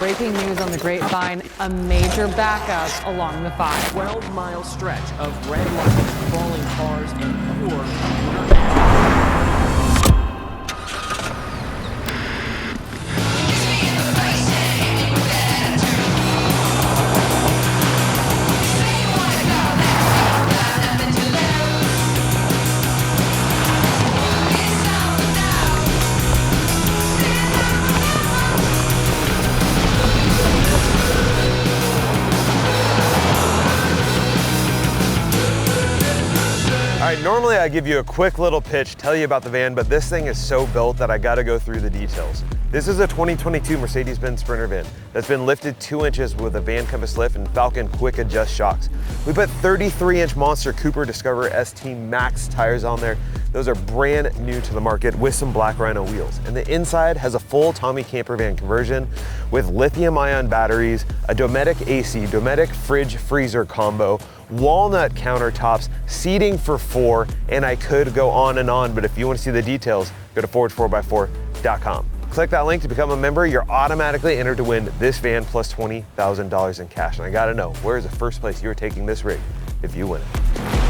breaking news on the grapevine, a major backup along the 5. 12-mile stretch of red lights, crawling cars, and poor. All right, normally I give you a quick little pitch, tell you about the van, but this thing is so built that I gotta go through the details. This is a 2022 Mercedes-Benz Sprinter van that's been lifted 2 inches with a VanCompass Lift and Falcon quick adjust shocks. We put 33-inch Monster Cooper Discover ST Max tires on there. Those are brand new to the market with some Black Rhino wheels. And the inside has a full Tommy camper van conversion with lithium-ion batteries, a Dometic AC, Dometic fridge freezer combo, walnut countertops, seating for 4, and I could go on, but if you want to see the details, go to Forged4x4.com. Click that link to become a member. You're automatically entered to win this van plus $20,000 in cash. And I gotta know, where is the first place you're taking this rig if you win it?